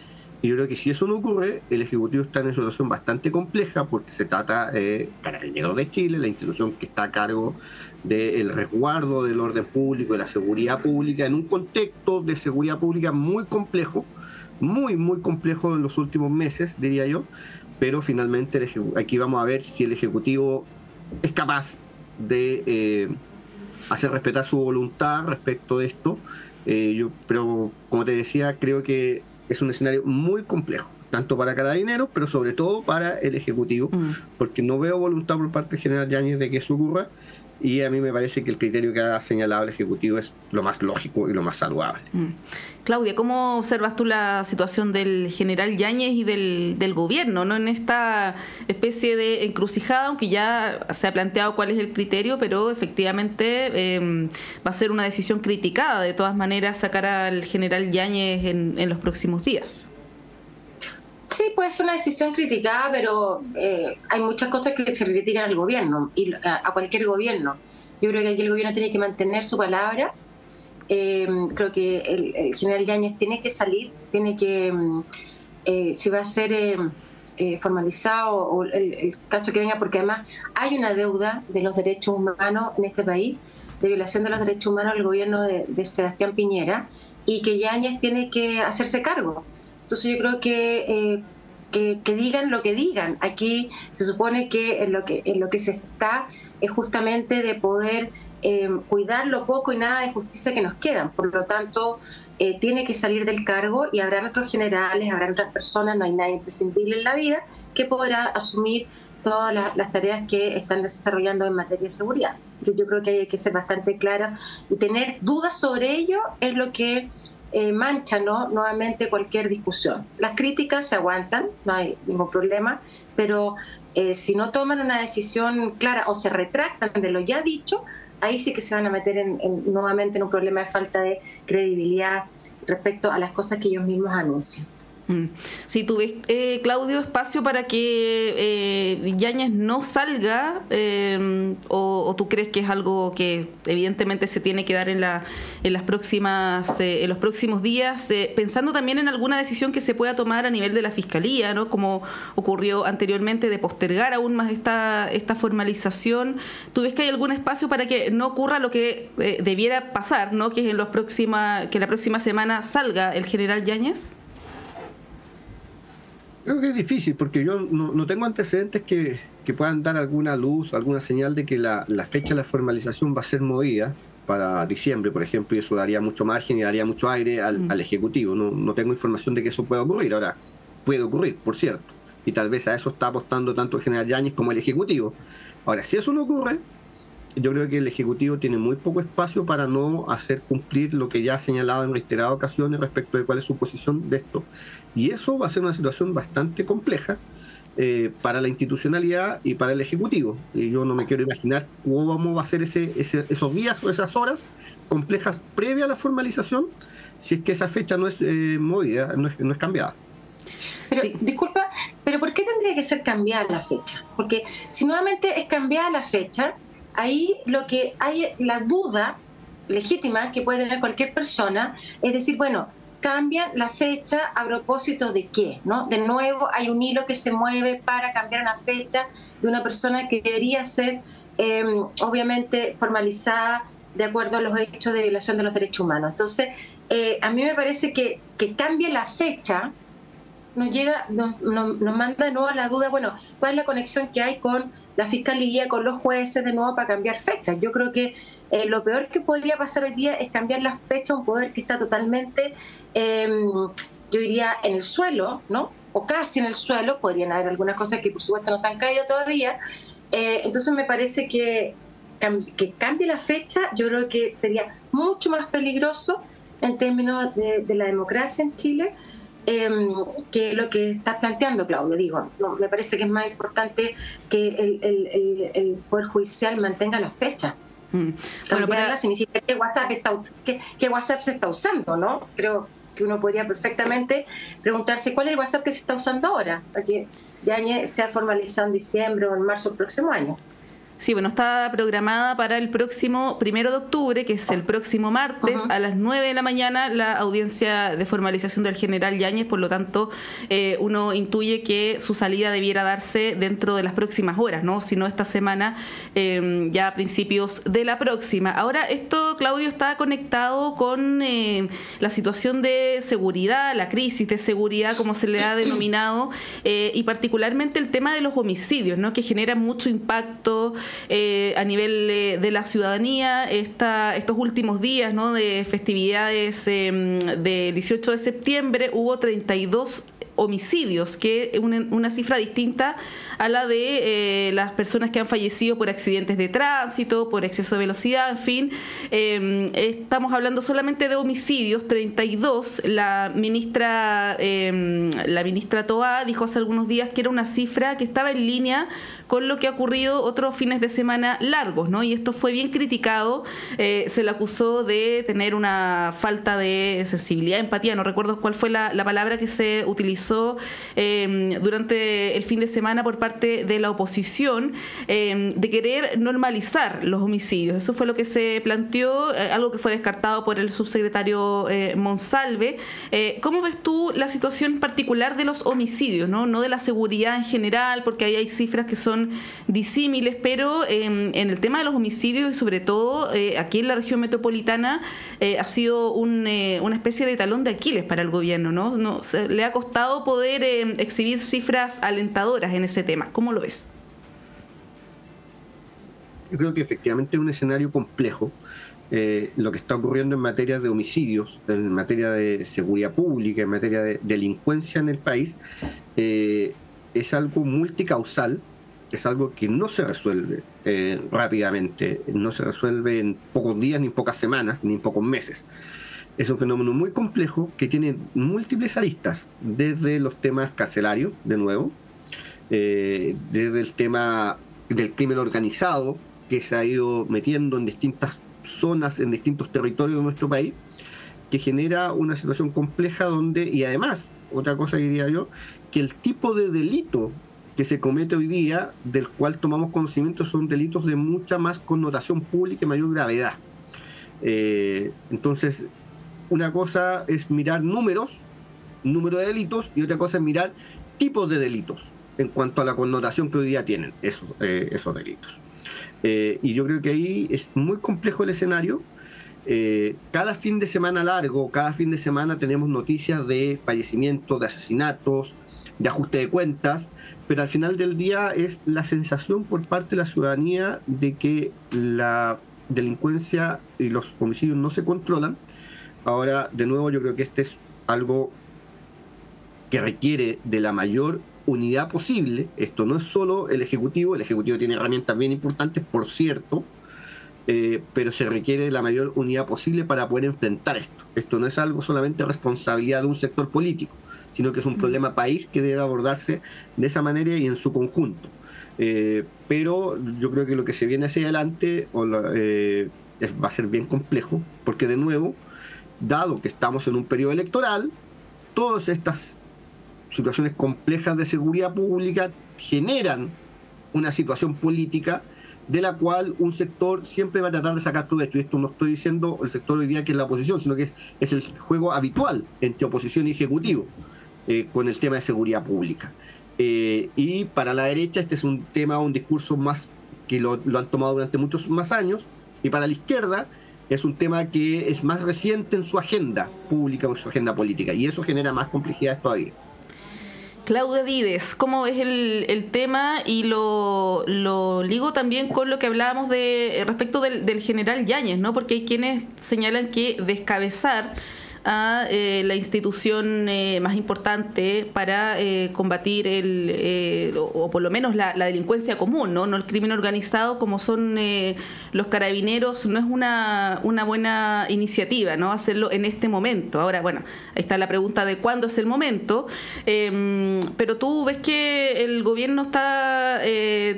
y yo creo que si eso no ocurre, el Ejecutivo está en una situación bastante compleja, porque se trata de Carabineros de Chile, la institución que está a cargo del resguardo del orden público y la seguridad pública, en un contexto de seguridad pública muy complejo, muy complejo en los últimos meses, diría yo, pero finalmente aquí vamos a ver si el Ejecutivo es capaz de hacer respetar su voluntad respecto de esto. Pero como te decía, creo que es un escenario muy complejo, tanto para Carabineros, pero sobre todo para el Ejecutivo, porque no veo voluntad por parte del general Yáñez de que eso ocurra, y a mí me parece que el criterio que ha señalado el Ejecutivo es lo más lógico y lo más saludable. Claudia, ¿cómo observas tú la situación del general Yáñez y del gobierno, ¿no? En esta especie de encrucijada, aunque ya se ha planteado cuál es el criterio, pero efectivamente va a ser una decisión criticada, de todas maneras, sacar al general Yáñez en los próximos días? Sí, puede ser una decisión criticada, pero hay muchas cosas que se critican al gobierno y a cualquier gobierno. Yo creo que aquí el gobierno tiene que mantener su palabra. Creo que el general Yáñez tiene que salir, tiene que, si va a ser formalizado o el caso que venga, porque además hay una deuda de los derechos humanos en este país, de violación de los derechos humanos del gobierno de Sebastián Piñera, y que Yáñez tiene que hacerse cargo. Entonces yo creo que digan lo que digan. Aquí se supone que en lo que se está es justamente de poder cuidar lo poco y nada de justicia que nos quedan. Por lo tanto, tiene que salir del cargo, y habrán otros generales, habrán otras personas, no hay nadie imprescindible en la vida que podrá asumir todas las tareas que están desarrollando en materia de seguridad. Pero yo creo que hay que ser bastante clara, y tener dudas sobre ello es lo que mancha, ¿no?, nuevamente cualquier discusión. Las críticas se aguantan, no hay ningún problema, pero si no toman una decisión clara o se retractan de lo ya dicho, ahí sí que se van a meter nuevamente en un problema de falta de credibilidad respecto a las cosas que ellos mismos anuncian. Si tú ves, Claudio, espacio para que Yáñez no salga, o tú crees que es algo que evidentemente se tiene que dar en los próximos días, pensando también en alguna decisión que se pueda tomar a nivel de la Fiscalía, ¿no?, como ocurrió anteriormente, de postergar aún más esta formalización. ¿Tú ves que hay algún espacio para que no ocurra lo que debiera pasar, ¿no?, que la próxima semana salga el general Yáñez? Creo que es difícil porque yo no tengo antecedentes que puedan dar alguna luz, alguna señal de que la fecha de la formalización va a ser movida para diciembre, por ejemplo, y eso daría mucho margen y daría mucho aire al Ejecutivo. No tengo información de que eso pueda ocurrir. Ahora, puede ocurrir, por cierto, y tal vez a eso está apostando tanto el general Yáñez como el Ejecutivo. Ahora, si eso no ocurre, yo creo que el Ejecutivo tiene muy poco espacio para no hacer cumplir lo que ya ha señalado en reiteradas ocasiones respecto de cuál es su posición de esto. Y eso va a ser una situación bastante compleja para la institucionalidad y para el Ejecutivo. Y yo no me quiero imaginar cómo va a ser esos días o esas horas complejas previa a la formalización, si es que esa fecha no es movida, no es cambiada. Pero, disculpa, ¿pero por qué tendría que ser cambiada la fecha? Porque si nuevamente es cambiada la fecha, ahí lo que hay, la duda legítima que puede tener cualquier persona, es decir, bueno, cambian la fecha a propósito de qué, ¿no? De nuevo hay un hilo que se mueve para cambiar una fecha de una persona que debería ser obviamente formalizada de acuerdo a los hechos de violación de los derechos humanos. Entonces, a mí me parece que cambie la fecha nos manda de nuevo a la duda, bueno, ¿cuál es la conexión que hay con la Fiscalía, con los jueces de nuevo para cambiar fechas? Yo creo que lo peor que podría pasar hoy día es cambiar la fecha a un poder que está totalmente, yo diría, en el suelo, ¿no? O casi en el suelo. Podrían haber algunas cosas que por supuesto no se han caído todavía. Entonces me parece que cambie la fecha, yo creo que sería mucho más peligroso en términos de la democracia en Chile, que lo que estás planteando, Claudio. Digo, no, me parece que es más importante que el Poder Judicial mantenga las fechas. Bueno, significa que WhatsApp se está usando, ¿no? Creo que uno podría perfectamente preguntarse cuál es el WhatsApp que se está usando ahora, para que Yáñez sea formalizado en diciembre o en marzo del próximo año. Sí, bueno, está programada para el próximo 1 de octubre, que es el próximo martes, a las 9 de la mañana, la audiencia de formalización del general Yáñez. Por lo tanto, uno intuye que su salida debiera darse dentro de las próximas horas, ¿no? Si no esta semana, ya a principios de la próxima. Ahora, esto, Claudio, está conectado con la situación de seguridad, la crisis de seguridad, como se le ha denominado, y particularmente el tema de los homicidios, ¿no? Que generan mucho impacto a nivel de la ciudadanía. Estos últimos días, ¿no?, de festividades de 18 de septiembre hubo 32 homicidios, que es una cifra distinta a la de las personas que han fallecido por accidentes de tránsito, por exceso de velocidad, en fin. Estamos hablando solamente de homicidios, 32. La ministra Toá dijo hace algunos días que era una cifra que estaba en línea con lo que ha ocurrido otros fines de semana largos, ¿no? Y esto fue bien criticado. Se le acusó de tener una falta de sensibilidad, empatía, no recuerdo cuál fue la palabra que se utilizó durante el fin de semana por parte de la oposición, de querer normalizar los homicidios. Eso fue lo que se planteó, algo que fue descartado por el subsecretario Monsalve. ¿Cómo ves tú la situación particular de los homicidios, no de la seguridad en general? Porque ahí hay cifras que son disímiles, pero en el tema de los homicidios y sobre todo aquí en la región metropolitana ha sido una especie de talón de Aquiles para el gobierno, ¿no? Le ha costado poder exhibir cifras alentadoras en ese tema. ¿Cómo lo ves? Yo creo que efectivamente es un escenario complejo. Lo que está ocurriendo en materia de homicidios, en materia de seguridad pública, en materia de delincuencia en el país, es algo multicausal. Es algo que no se resuelve rápidamente, no se resuelve en pocos días, ni en pocas semanas, ni en pocos meses. Es un fenómeno muy complejo que tiene múltiples aristas, desde los temas carcelarios, de nuevo, desde el tema del crimen organizado, que se ha ido metiendo en distintas zonas, en distintos territorios de nuestro país, que genera una situación compleja donde, y además, otra cosa que diría yo, que el tipo de delito que se comete hoy día, del cual tomamos conocimiento, son delitos de mucha más connotación pública y mayor gravedad. Entonces, una cosa es mirar número de delitos, y otra cosa es mirar tipos de delitos en cuanto a la connotación que hoy día tienen esos delitos. Y yo creo que ahí es muy complejo el escenario. Cada fin de semana largo, cada fin de semana tenemos noticias de fallecimientos, de asesinatos, ajuste de cuentas, pero al final del día es la sensación por parte de la ciudadanía de que la delincuencia y los homicidios no se controlan. Ahora, de nuevo, yo creo que este es algo que requiere de la mayor unidad posible. Esto no es solo el Ejecutivo tiene herramientas bien importantes, por cierto, pero se requiere de la mayor unidad posible para poder enfrentar esto. Esto no es algo solamente responsabilidad de un sector político, sino que es un problema país que debe abordarse de esa manera y en su conjunto. Pero yo creo que lo que se viene hacia adelante va a ser bien complejo, porque de nuevo, dado que estamos en un periodo electoral, todas estas situaciones complejas de seguridad pública generan una situación política de la cual un sector siempre va a tratar de sacar provecho. Y esto no estoy diciendo el sector hoy día que es la oposición, sino que es el juego habitual entre oposición y ejecutivo con el tema de seguridad pública. Y para la derecha este es un tema, un discurso más que lo han tomado durante muchos más años, y para la izquierda es un tema que es más reciente en su agenda pública o en su agenda política, y eso genera más complejidades todavía. Claudia Vides, ¿cómo es el tema? Y lo ligo también con lo que hablábamos respecto del general Yáñez, ¿no? Porque hay quienes señalan que descabezar a la institución más importante para combatir o por lo menos la delincuencia común, ¿no? No el crimen organizado como son los carabineros, no es una buena iniciativa, ¿no? Hacerlo en este momento. Ahora, bueno, ahí está la pregunta de cuándo es el momento, pero tú ves que el gobierno está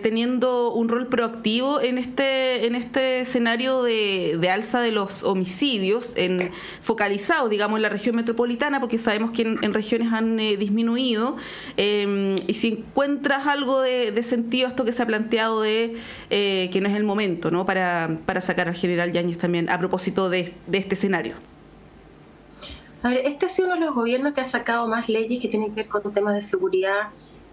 teniendo un rol proactivo en este escenario de alza de los homicidios focalizados, digamos, en la región metropolitana, porque sabemos que en regiones han disminuido, y si encuentras algo de sentido a esto que se ha planteado de que no es el momento, ¿no? para sacar al general Yáñez también, a propósito de este escenario. A ver, este ha sido uno de los gobiernos que ha sacado más leyes que tienen que ver con temas de seguridad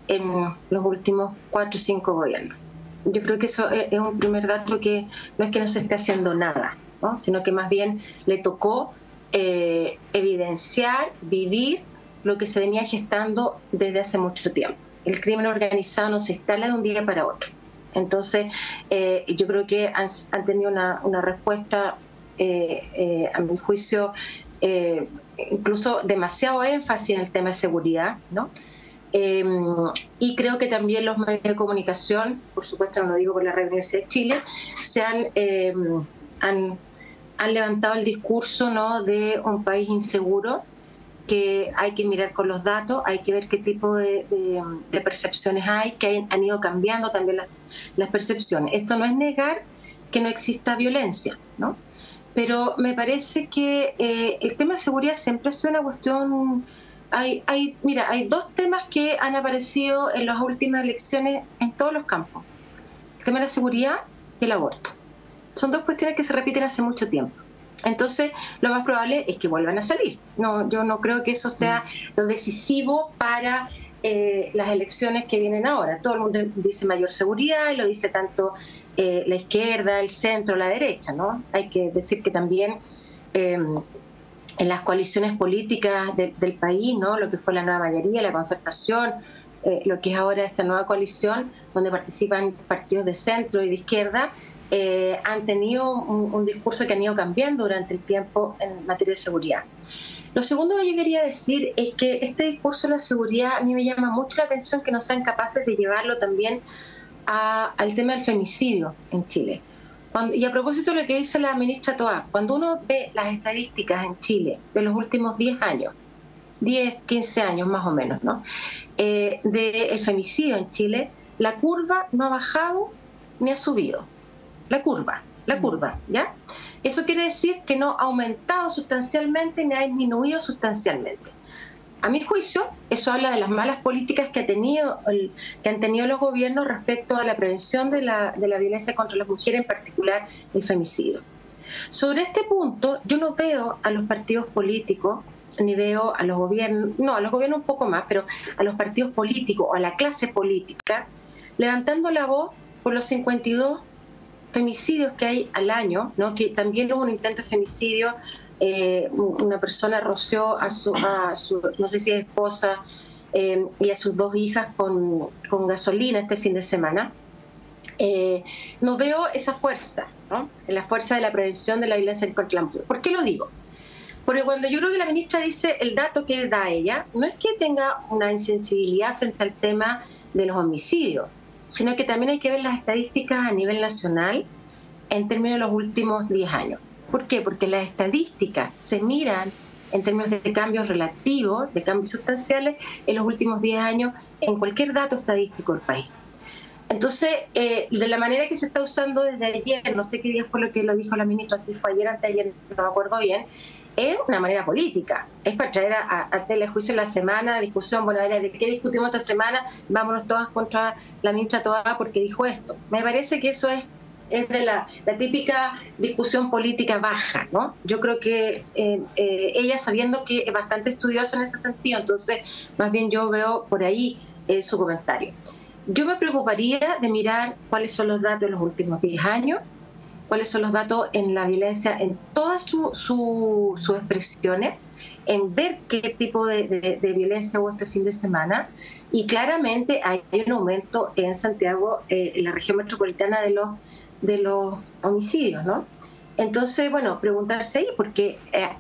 en los últimos 4 o 5 gobiernos. Yo creo que eso es un primer dato, que no es que no se esté haciendo nada, ¿no? Sino que más bien le tocó evidenciar, vivir lo que se venía gestando desde hace mucho tiempo. El crimen organizado no se instala de un día para otro. Entonces, yo creo que han tenido una respuesta, a mi juicio, incluso demasiado énfasis en el tema de seguridad, ¿no? Y creo que también los medios de comunicación, por supuesto no lo digo por la Red Universidad de Chile, han levantado el discurso, ¿no?, de un país inseguro, que hay que mirar con los datos, hay que ver qué tipo de percepciones hay, que han ido cambiando también las percepciones. Esto no es negar que no exista violencia, ¿no? Pero me parece que el tema de seguridad siempre ha sido una cuestión. Mira, hay 2 temas que han aparecido en las últimas elecciones en todos los campos: el tema de la seguridad y el aborto. Son 2 cuestiones que se repiten hace mucho tiempo. Entonces, lo más probable es que vuelvan a salir. Yo no creo que eso sea lo decisivo para las elecciones que vienen ahora. Todo el mundo dice mayor seguridad, y lo dice tanto la izquierda, el centro, la derecha, ¿no? Hay que decir que también en las coaliciones políticas del país, ¿no?, lo que fue la nueva mayoría, la concertación, lo que es ahora esta nueva coalición, donde participan partidos de centro y de izquierda, han tenido un discurso que han ido cambiando durante el tiempo en materia de seguridad. Lo segundo que yo quería decir es que este discurso de la seguridad a mí me llama mucho la atención, que no sean capaces de llevarlo también al tema del femicidio en Chile. Y a propósito de lo que dice la ministra Toá, cuando uno ve las estadísticas en Chile de los últimos 10 años, 10, 15 años más o menos, ¿no?, del femicidio en Chile, la curva no ha bajado ni ha subido. La curva, ¿ya? Eso quiere decir que no ha aumentado sustancialmente ni ha disminuido sustancialmente. A mi juicio, eso habla de las malas políticas que han tenido los gobiernos respecto a la prevención de la violencia contra las mujeres, en particular el femicidio. Sobre este punto, yo no veo a los partidos políticos, ni veo a los gobiernos, no, a los gobiernos un poco más, pero a los partidos políticos o a la clase política levantando la voz por los 52 femicidios que hay al año, ¿no?, que también hubo un intento de femicidio. Una persona roció a su no sé si es esposa, y a sus 2 hijas con gasolina este fin de semana. No veo esa fuerza, ¿no? La fuerza de la prevención de la violencia contra la mujer. ¿Por qué lo digo? Porque cuando yo creo que la ministra dice el dato que da ella, no es que tenga una insensibilidad frente al tema de los homicidios, sino que también hay que ver las estadísticas a nivel nacional en términos de los últimos 10 años. ¿Por qué? Porque las estadísticas se miran en términos de cambios relativos, de cambios sustanciales, en los últimos 10 años en cualquier dato estadístico del país. Entonces, de la manera que se está usando desde ayer, no sé qué día fue lo que lo dijo la ministra, si fue ayer, antes de ayer, no me acuerdo bien, es una manera política, es para traer a telejuicio la semana, la discusión, bueno, a ver, ¿de qué discutimos esta semana? Vámonos todas contra la ministra toda porque dijo esto. Me parece que eso es de la típica discusión política baja, ¿no? Yo creo que ella, sabiendo que es bastante estudiosa en ese sentido, entonces más bien yo veo por ahí su comentario. Yo me preocuparía de mirar cuáles son los datos de los últimos 10 años, cuáles son los datos en la violencia en todas sus expresiones, en ver qué tipo de violencia hubo este fin de semana, y claramente hay un aumento en Santiago, en la región metropolitana, de los homicidios, ¿no? Entonces, bueno, preguntarse ahí, porque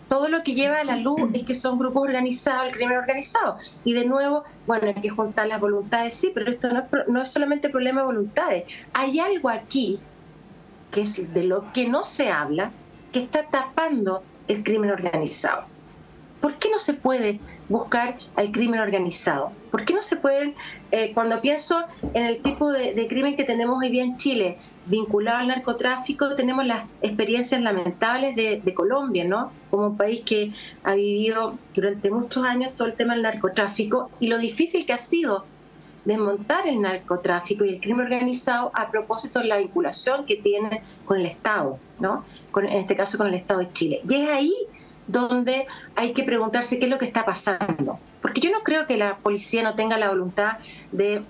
todo lo que lleva a la luz es que son grupos organizados, el crimen organizado. Y de nuevo, bueno, hay que juntar las voluntades, sí, pero esto no es solamente problema de voluntades. Hay algo aquí, que es de lo que no se habla, que está tapando el crimen organizado. ¿Por qué no se puede buscar al crimen organizado? ¿Por qué no se pueden, cuando pienso en el tipo de crimen que tenemos hoy día en Chile, vinculado al narcotráfico, tenemos las experiencias lamentables de Colombia, ¿no? Como un país que ha vivido durante muchos años todo el tema del narcotráfico y lo difícil que ha sido desmontar el narcotráfico y el crimen organizado a propósito de la vinculación que tiene con el Estado, ¿no? En este caso con el Estado de Chile. Y es ahí donde hay que preguntarse qué es lo que está pasando. Porque yo no creo que la policía no tenga la voluntad de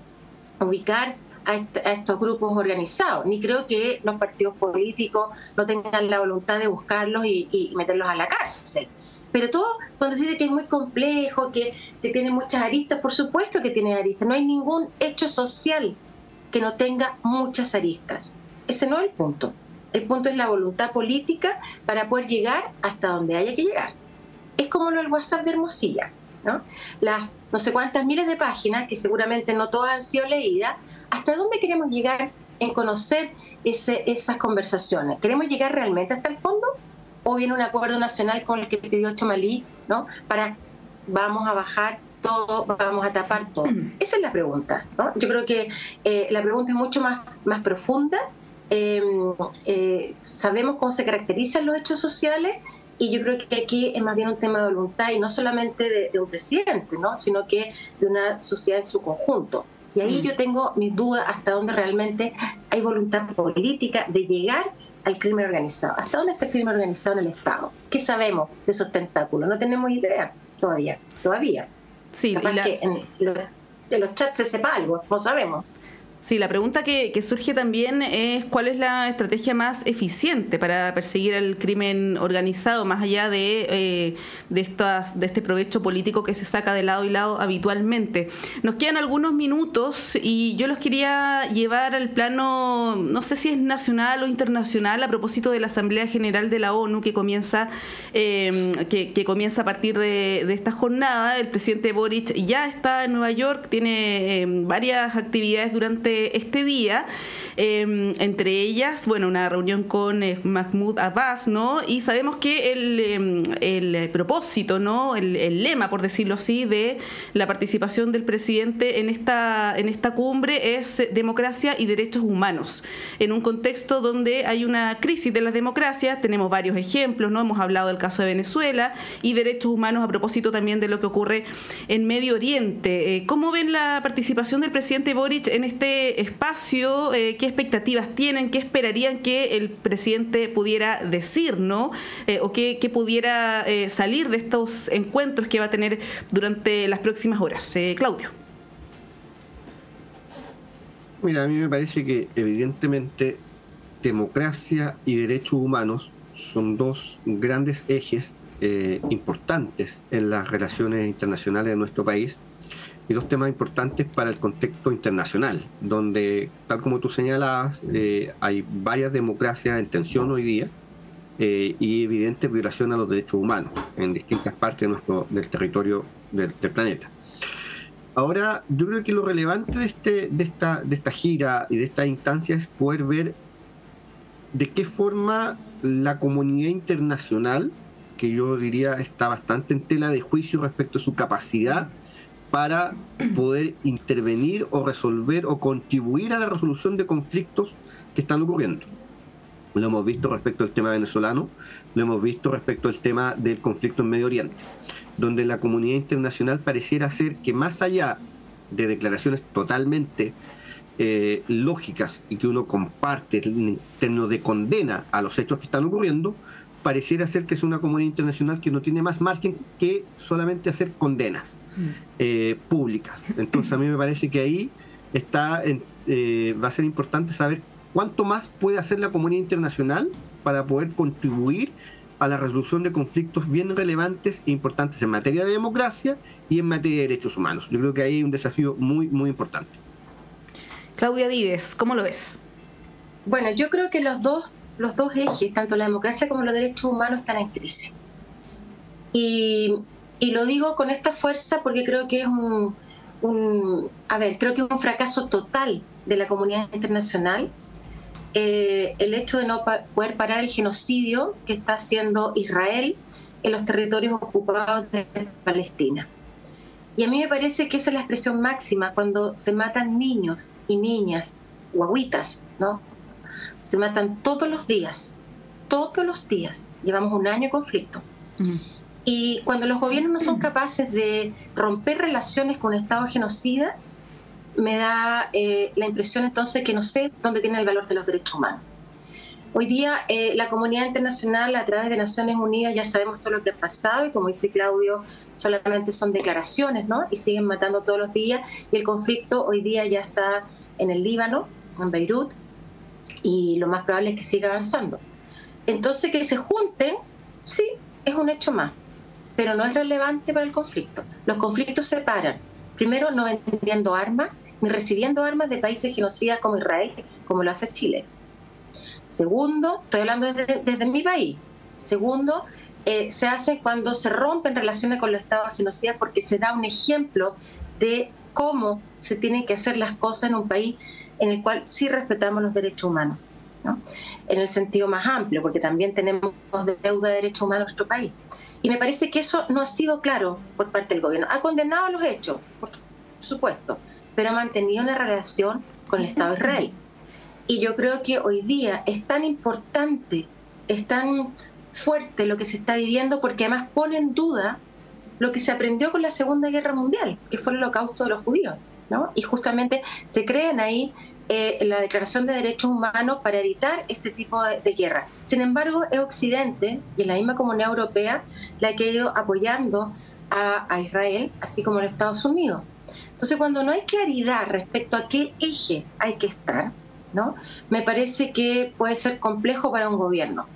ubicar a estos grupos organizados, ni creo que los partidos políticos no tengan la voluntad de buscarlos y meterlos a la cárcel. Pero todo, cuando se dice que es muy complejo, que tiene muchas aristas, por supuesto que tiene aristas. No hay ningún hecho social que no tenga muchas aristas. Ese no es el punto. El punto es la voluntad política para poder llegar hasta donde haya que llegar. Es como lo del WhatsApp de Hermosilla, ¿no? Las no sé cuántas miles de páginas, que seguramente no todas han sido leídas. ¿Hasta dónde queremos llegar en conocer esas conversaciones? ¿Queremos llegar realmente hasta el fondo? ¿O viene un acuerdo nacional con el que pidió Chomalí, ¿no? Para vamos a bajar todo, vamos a tapar todo? Esa es la pregunta, ¿no? Yo creo que la pregunta es mucho más profunda. Sabemos cómo se caracterizan los hechos sociales y yo creo que aquí es más bien un tema de voluntad y no solamente de un presidente, ¿no? Sino que de una sociedad en su conjunto. Y ahí yo tengo mis dudas hasta dónde realmente hay voluntad política de llegar al crimen organizado. ¿Hasta dónde está el crimen organizado en el Estado? ¿Qué sabemos de esos tentáculos? No tenemos idea todavía. Sí, capaz que de los chats se sepa algo, no sabemos. Sí, la pregunta que surge también es cuál es la estrategia más eficiente para perseguir el crimen organizado, más allá de este provecho político que se saca de lado y lado habitualmente. Nos quedan algunos minutos y yo los quería llevar al plano, no sé si es nacional o internacional, a propósito de la Asamblea General de la ONU que comienza a partir de esta jornada. El presidente Boric ya está en Nueva York, tiene varias actividades durante este día, entre ellas, bueno, una reunión con Mahmoud Abbas, ¿no? Y sabemos que el propósito, ¿no? El lema, por decirlo así, de la participación del presidente en esta cumbre es democracia y derechos humanos. En un contexto donde hay una crisis de las democracias, tenemos varios ejemplos, ¿no? Hemos hablado del caso de Venezuela y derechos humanos a propósito también de lo que ocurre en Medio Oriente. ¿Cómo ven la participación del presidente Boric en este espacio? ¿Qué expectativas tienen? ¿Qué esperarían que el presidente pudiera decir, ¿no? O que pudiera salir de estos encuentros que va a tener durante las próximas horas? Claudio. Mira, a mí me parece que evidentemente democracia y derechos humanos son dos grandes ejes importantes en las relaciones internacionales de nuestro país. y dos temas importantes para el contexto internacional, donde, tal como tú señalabas, hay varias democracias en tensión hoy día y evidente violación a los derechos humanos en distintas partes del territorio del planeta. Ahora, yo creo que lo relevante de esta gira y de esta instancia es poder ver de qué forma la comunidad internacional, que yo diría está bastante en tela de juicio respecto a su capacidad para poder intervenir o resolver o contribuir a la resolución de conflictos que están ocurriendo. Lo hemos visto respecto al tema venezolano, lo hemos visto respecto al tema del conflicto en Medio Oriente, donde la comunidad internacional pareciera ser que, más allá de declaraciones totalmente lógicas y que uno comparte en términos de condena a los hechos que están ocurriendo, pareciera ser que es una comunidad internacional que no tiene más margen que solamente hacer condenas públicas. Entonces a mí me parece que ahí va a ser importante saber cuánto más puede hacer la comunidad internacional para poder contribuir a la resolución de conflictos bien relevantes e importantes en materia de democracia y en materia de derechos humanos. Yo creo que ahí hay un desafío muy, muy importante. Claudia Vives, ¿cómo lo ves? Bueno, yo creo que los dos ejes, tanto la democracia como los derechos humanos, están en crisis. Y lo digo con esta fuerza porque creo que es creo que es un fracaso total de la comunidad internacional el hecho de no poder parar el genocidio que está haciendo Israel en los territorios ocupados de Palestina. Y a mí me parece que esa es la expresión máxima cuando se matan niños y niñas, guaguitas, ¿no? Se matan todos los días. Llevamos un año de conflicto. Y cuando los gobiernos no son capaces de romper relaciones con un Estado genocida, me da la impresión entonces que no sé dónde tiene el valor de los derechos humanos. Hoy día la comunidad internacional, a través de Naciones Unidas, ya sabemos todo lo que ha pasado, y como dice Claudio, solamente son declaraciones, ¿no? Y siguen matando todos los días, y el conflicto hoy día ya está en el Líbano, en Beirut, y lo más probable es que siga avanzando. Entonces, que se junten, sí, es un hecho más, pero no es relevante para el conflicto. Los conflictos se paran, primero no vendiendo armas, ni recibiendo armas de países genocidas como Israel, como lo hace Chile. Segundo, estoy hablando desde mi país. Segundo, se hace cuando se rompen relaciones con los estados genocidas, porque se da un ejemplo de cómo se tienen que hacer las cosas en un país en el cual sí respetamos los derechos humanos, ¿no? En el sentido más amplio, porque también tenemos deuda de derechos humanos en nuestro país. Y me parece que eso no ha sido claro por parte del gobierno. Ha condenado los hechos, por supuesto, pero ha mantenido una relación con el Estado de Israel. Y yo creo que hoy día es tan importante, es tan fuerte lo que se está viviendo, porque además pone en duda lo que se aprendió con la Segunda Guerra Mundial, que fue el holocausto de los judíos, ¿no? Y justamente se crean ahí la Declaración de Derechos Humanos para evitar este tipo de guerra. Sin embargo, es Occidente y la misma Comunidad Europea la que ha ido apoyando a Israel, así como los Estados Unidos. Entonces, cuando no hay claridad respecto a qué eje hay que estar, ¿no?, me parece que puede ser complejo para un gobierno.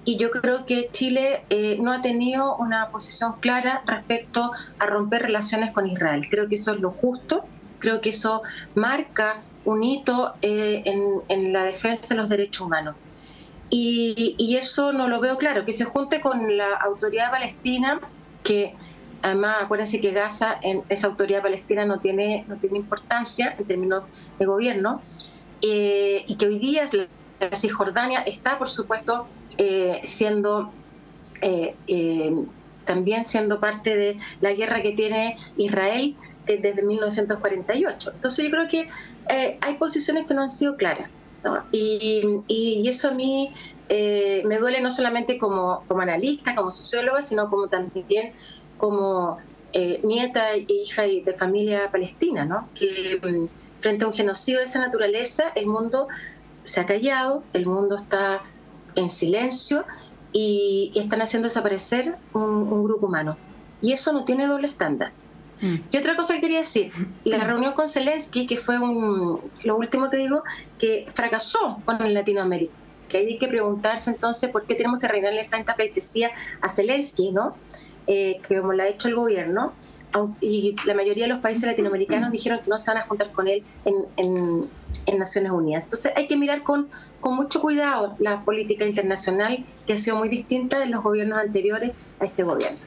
Y yo creo que Chile no ha tenido una posición clara respecto a romper relaciones con Israel. Creo que eso es lo justo, creo que eso marca un hito en la defensa de los derechos humanos. Y eso no lo veo claro, que se junte con la autoridad palestina, que además acuérdense que Gaza, en esa autoridad palestina no tiene importancia en términos de gobierno, y que hoy día la Cisjordania está, por supuesto, también siendo parte de la guerra que tiene Israel desde 1948. Entonces yo creo que hay posiciones que no han sido claras, ¿no? Y eso a mí me duele, no solamente como analista, como socióloga, sino como también como nieta e hija de familia palestina, ¿no? Que frente a un genocidio de esa naturaleza, el mundo se ha callado, el mundo está en silencio y están haciendo desaparecer un grupo humano. Y eso no tiene doble estándar. Y otra cosa que quería decir, la reunión con Zelensky, que fue lo último que digo, que fracasó con Latinoamérica. Que hay que preguntarse entonces por qué tenemos que reinarle tanta pleitesía a Zelensky, ¿no? Que como lo ha hecho el gobierno, y la mayoría de los países latinoamericanos dijeron que no se van a juntar con él en Naciones Unidas. Entonces hay que mirar con mucho cuidado la política internacional, que ha sido muy distinta de los gobiernos anteriores a este gobierno.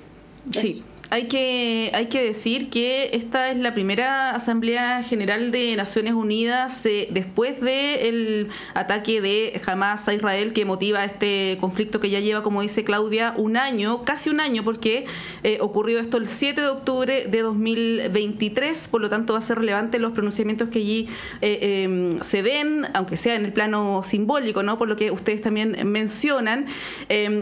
Sí. Hay que decir que esta es la primera Asamblea General de Naciones Unidas después del ataque de Hamas a Israel, que motiva este conflicto que ya lleva, como dice Claudia, casi un año, porque ocurrió esto el 7 de octubre de 2023, por lo tanto va a ser relevante los pronunciamientos que allí se den, aunque sea en el plano simbólico, ¿no? Por lo que ustedes también mencionan.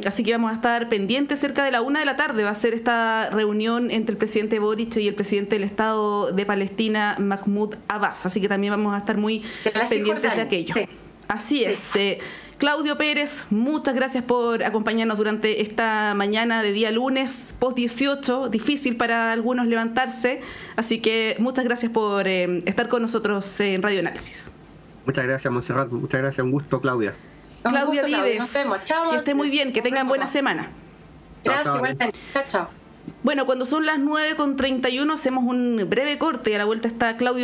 Así que vamos a estar pendientes. Cerca de la 1 de la tarde va a ser esta reunión entre el presidente Boric y el presidente del Estado de Palestina, Mahmoud Abbas. Así que también vamos a estar muy pendientes de aquello. Sí. Así es. Claudio Pérez, muchas gracias por acompañarnos durante esta mañana de día lunes, post 18, difícil para algunos levantarse. Así que muchas gracias por estar con nosotros en Radio Análisis. Muchas gracias, Montserrat. Muchas gracias. Un gusto, Claudia. Claudia Vives. Nos vemos. Chao. Que esté muy bien, que tengan buena semana. Gracias, igualmente. Chao. Bueno, cuando son las 9:31 hacemos un breve corte y a la vuelta está Claudio